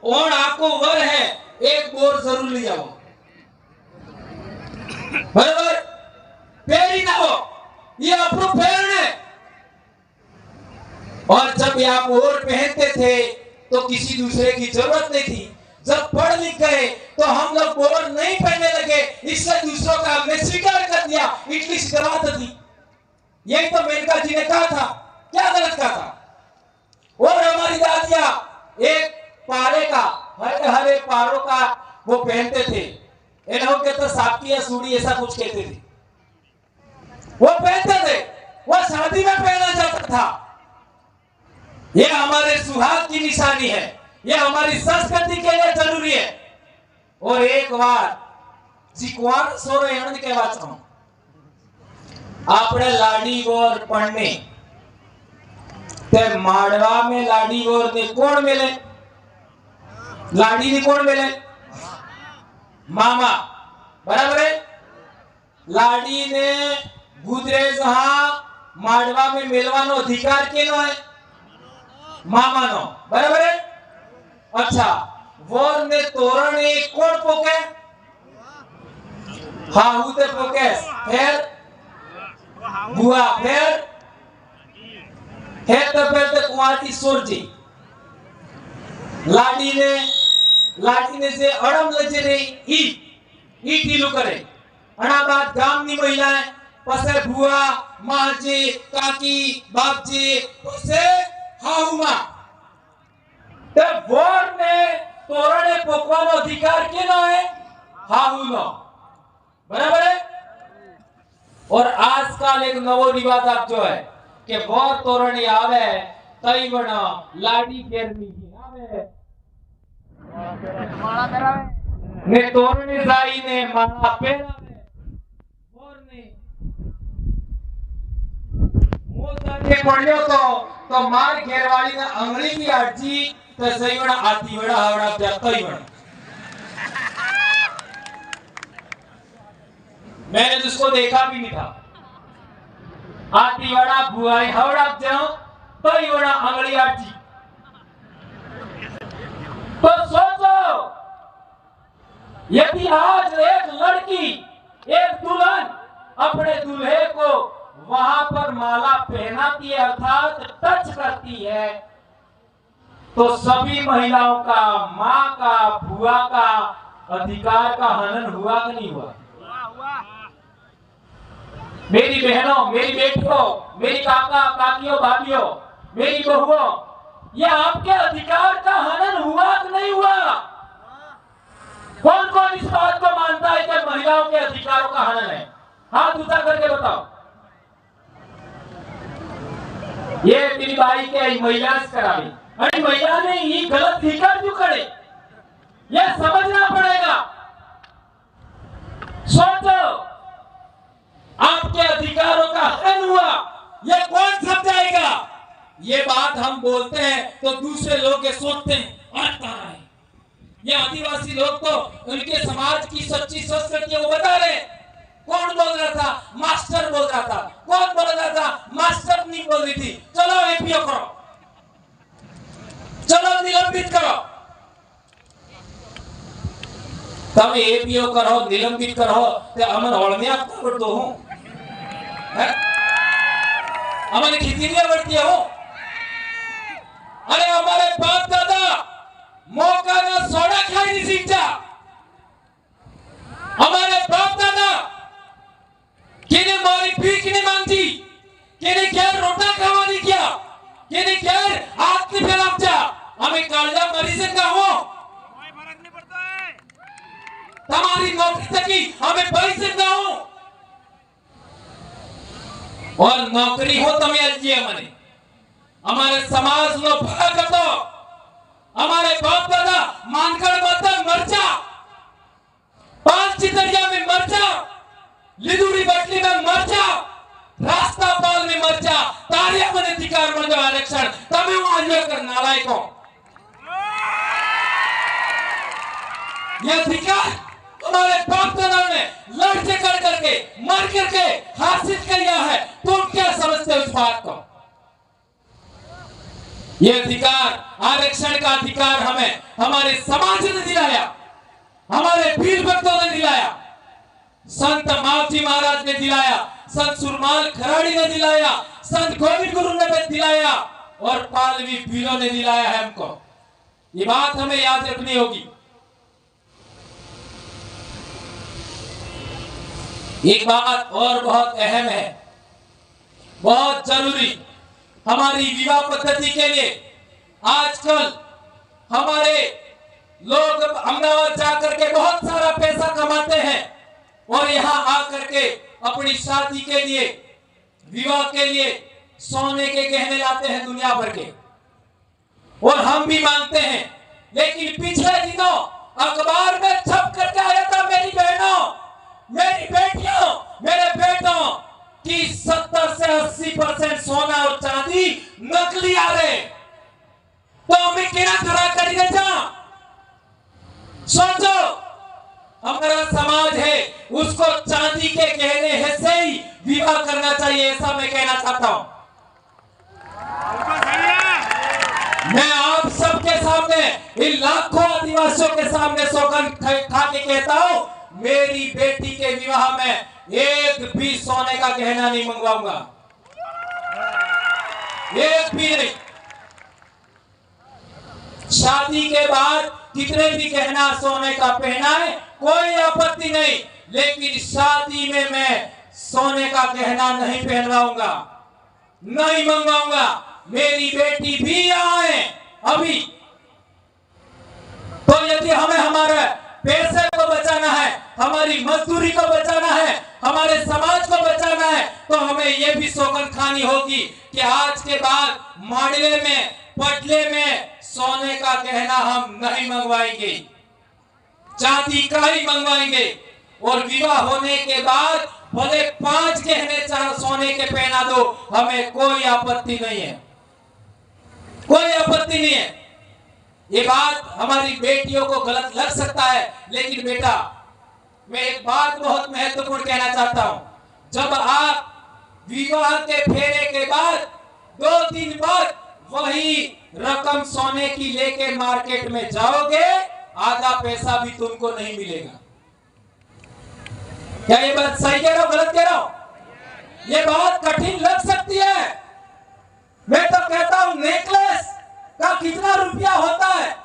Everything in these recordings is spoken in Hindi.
और आपको वर है एक बोर जरूर ले जाओ, बराबर? पैरी ना हो, ये अपनो पैर है। और जब आप और पहनते थे तो किसी दूसरे की जरूरत नहीं थी। जब पढ़ लिख गए तो हम लोग बोर नहीं पहनने लगे, इससे दूसरों का हमने स्वीकार कर दिया। इटली सिद्धवात थी, यही तो मेनका जी ने कहा था। क्या गलत कहा था? और हमारी दादियां एक पारे का, हरे हरे पारों का वो पहनते थे, इन्हों के तो सापकी या सूड़ी ऐसा कुछ कहते थे, वो पहनते थे। वो शादी में पहना जाता था। ये हमारे सुहाग की निशानी है, ये हमारी संस्कृति के लिए जरूरी है। और एक बार जिक्वान सोरे एवं के वाचो आपने लाडी गोर पढ़ने ते माड़वा में लाडी गोर ने कौन मिले? लाडी ने कौन मिले? मामा, बराबर है? लाडी ने गुजरे जहां माड़वा में मिलवानो अधिकार केनो है? मामा नो, बराबर है? अच्छा, वोर ने तोरण एक कौन पोके? हाहू ते पोके, फिर बुआ, फिर ते कुंवारी सोरजी। लाडी ने से अड़म लजे रे ई टीलू करे। अना बाद गामनी महिलाएं पसे बुआ, माजी, काकी, बापजी, पसे हाहुमा। ते वोर ने तोरणे पोकवानो अधिकार केनो है? हाहुनो, बराबर है? और आजकल एक नवो रिवाज आप जो है कि वोर तोरणी आवे तई बना लाडी केरनी की आवे माला पेरावे ने तोरणी जाई ने माला पेरावे। वोर ने मोजाने पड़ियो तो मार घेरवाली ने अंगली की अर्जी तो सही बना आती बड़ा हावड़ा जाता ही बना। मैंने जिसको देखा भी नहीं था। आती बड़ा बुआई हावड़ा जाओ तो ही बड़ा अंगली अर्जी। तो सोचो, यदि आज एक लड़की, एक दुल्हन अपने दूल्हे को वहां पर माला पहनाती है अर्थात टच करती है, तो सभी महिलाओं का, माँ का, बुआ का अधिकार का हनन हुआ कि नहीं हुआ? मेरी बहनों, मेरी बेटियों, मेरी काका काकियों, भाभियों, मेरी बहुओं, ये आपके अधिकार का हनन हुआ कि नहीं हुआ? कौन कौन इस बात को मानता है कि महिलाओं के अधिकारों का हनन है? हाथ ऊंचा करके बताओ। ये तेरी बाई के महिला से करावी, अरे महिला ने ये गलत अधिकार क्यों करे? ये समझना पड़ेगा। सोचो, आपके अधिकारों का हनन हुआ, ये कौन समझाएगा? ये बात हम बोलते हैं तो दूसरे लोग ये सोचते हैं आता है। ये आदिवासी लोग तो उनके समाज की सच्ची संस्कृति वो बता रहे। कौन बोल रहा था? मास्टर बोल रहा था। कौन बोल रहा था? मास्टर नहीं बोल रही थी। चलो एपीओ करो, चलो निलंबित करो। तब एपीओ करो, निलंबित करो तो अमन होलने आपको कर दो हूं, हमारी खेती नहीं बढ़ती हो। अरे हमारे बाप दादा मौका ना सोडा खाई नहीं सीखा। हमारे बाप दादा किने मारी भीख नहीं मांगती, किने क्या रोटा खावा नहीं किया, किने क्या हाथ नहीं फैला जा। हमें कालजा मरीज का हो, कोई फर्क नहीं पड़ता है। तुम्हारी नौकरी तकी हमें पैसे ना हो, और नौकरी हो तुम्हें अलजी मने हमारे समाज नो भला कर दो। हमारे बाप दादा मानकर माता मरचा, पांच चितरिया में मरचा, लिदुड़ी बटली में मरचा, रास्ता पाल में मरचा, तारिया में अधिकार बन जाओ आरक्षण तमें वहां जो कर नालायकों। ये अधिकार हमारे बाप दादा ने लड़ से कर करके मर करके हासिल किया है। तुम क्या समझते हो इस बात को? ये अधिकार, आरक्षण का अधिकार हमें हमारे समाज ने दिलाया, हमारे वीर भक्तों ने दिलाया, संत मावजी महाराज ने दिलाया, संत सुरमाल खराड़ी ने दिलाया, संत गोविंद गुरु ने दिलाया और पालवी वीरों ने दिलाया है हमको। ये बात हमें याद रखनी होगी। एक बात और बहुत अहम है, बहुत जरूरी, हमारी विवाह पद्धति के लिए आजकल हमारे लोग अहमदाबाद जाकर के बहुत सारा पैसा कमाते हैं और यहाँ आकर के अपनी शादी के लिए, विवाह के लिए सोने के गहने लाते हैं दुनिया भर के, और हम भी मांगते हैं। लेकिन पिछले दिनों अखबार में छप करके आया था, मेरी बहनों, मेरी बेटियों, मेरे बेटों कि 70 से 80% सोना और चांदी नकली आ रहे, तो हमें क्या करा करेंगे? सोचो, हमारा समाज है, उसको चांदी के गहने से ही विवाह करना चाहिए, ऐसा मैं कहना चाहता हूं। मैं आप सबके सामने, इन लाखों आदिवासियों के सामने सौगंध खा के कहता हूं, मेरी बेटी के विवाह में एक भी सोने का गहना नहीं मंगवाऊंगा, एक भी नहीं। शादी के बाद कितने भी गहना सोने का पहना है, कोई आपत्ति नहीं, लेकिन शादी में मैं सोने का गहना नहीं पहनवाऊंगा, नहीं मंगवाऊंगा। मेरी बेटी भी यहाँ है अभी, तो यदि हमें हमारे पैसे को बचाना है, हमारी मजदूरी को बचाना है, हमारे समाज को बचाना है, तो हमें यह भी सौगंध खानी होगी कि आज के बाद माडले में, पटले में सोने का गहना हम नहीं मंगवाएंगे, चांदी का ही मंगवाएंगे। और विवाह होने के बाद भले 5 गहने सोने के पहना दो, हमें कोई आपत्ति नहीं है, कोई आपत्ति नहीं है। ये बात हमारी बेटियों को गलत लग सकता है, लेकिन बेटा, मैं एक बात बहुत महत्वपूर्ण कहना चाहता हूं। जब आप विवाह के फेरे के बाद 2 दिन बाद वही रकम सोने की लेके मार्केट में जाओगे, आधा पैसा भी तुमको नहीं मिलेगा। क्या ये बात सही कह रहा हूं, गलत कह रहा हूं? ये बात कठिन लग सकती है। मैं तो कहता हूं, नेकलेस का कितना रुपया होता है?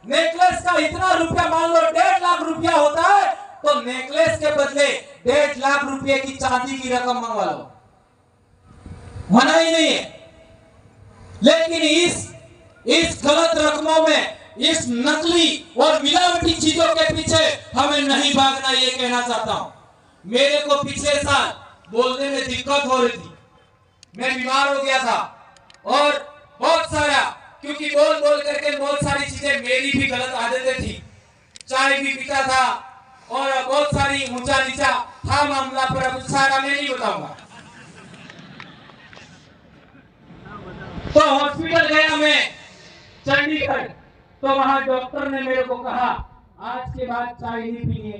नेकलेस का इतना रुपया, मान लो 1.5 लाख रुपया होता है, तो नेकलेस के बदले 1.5 लाख रुपए की चांदी की रकम मंगवा लो, मना ही नहीं है। लेकिन इस गलत रकमों में, इस नकली और मिलावटी चीजों के पीछे हमें नहीं भागना, ये कहना चाहता हूं। मेरे को पिछले साल बोलने में दिक्कत हो रही थी, मैं बीमार हो गया था, और बहुत सारा, क्योंकि बोल बोल करके बहुत सारी चीजें, मेरी भी गलत आदतें थी, चाय भी पीता था और बहुत सारी ऊंचा नीचा था मामला, पर अब सारा मैं नहीं बताऊंगा। तो हॉस्पिटल गया मैं चंडीगढ़, तो वहां डॉक्टर ने मेरे को कहा आज के बाद चाय नहीं पीनी है।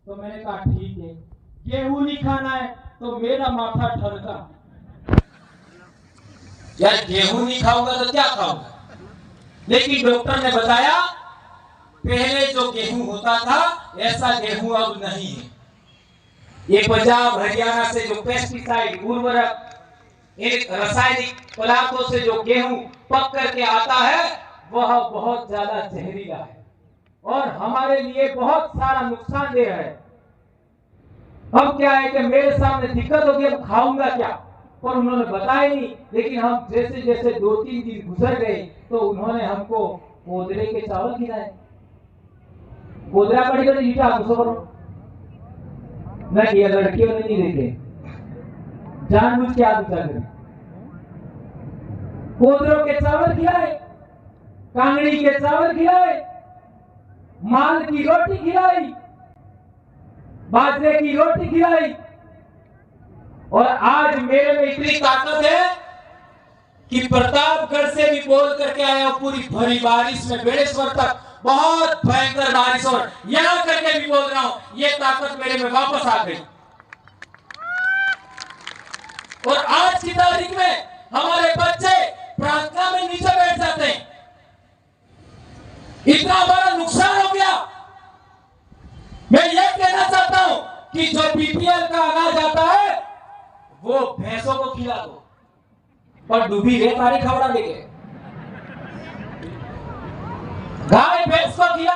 तो मैंने कहा ठीक है। गेहूं नहीं खाना है, तो मेरा माथा ठनका, यार गेहूं नहीं खाऊंगा तो क्या खाऊंगा? लेकिन डॉक्टर ने बताया पहले जो गेहूं होता था, ऐसा गेहूं अब नहीं है। ये पंजाब हरियाणा से जो पेस्टिसाइड, उर्वरक, एक रासायनिक पदार्थों से जो गेहूं पक करके आता है, वह बहुत ज्यादा जहरीला है और हमारे लिए बहुत सारा नुकसानदेह है। अब क्या है कि मेरे सामने दिक्कत होगी, अब खाऊंगा क्या? पर उन्होंने बताया नहीं। लेकिन हम जैसे जैसे 2-3 दिन गुजर गए, तो उन्होंने हमको कोदरे के चावल खिलाए। कोदरा बड़ी बड़ी ईटा करो नहीं, ये लड़कियों ने नहीं देखे, जानबूझ के आदमी करें। कोदरों के चावल खिलाए, कांगड़ी के चावल खिलाए, माल की रोटी खिलाई, बाजरे की रोटी खिलाई। और आज मेरे में इतनी ताकत है कि प्रतापगढ़ से भी बोल करके आया, पूरी भरी बारिश में बेड़ेश्वर तक बहुत भयंकर बारिश, और यहां करके भी बोल रहा हूं, ये ताकत मेरे में वापस आ गई। और आज की तारीख में हमारे बच्चे प्रार्थना में नीचे बैठ जाते हैं। इतना बड़ा नुकसान हो गया। मैं ये कहना चाहता हूं कि जो बीपीएल का अनाज आता है वो भैंसों को खिला दो, पर डूबी रेत आरी खबरा देंगे। गाय भैंस को खिला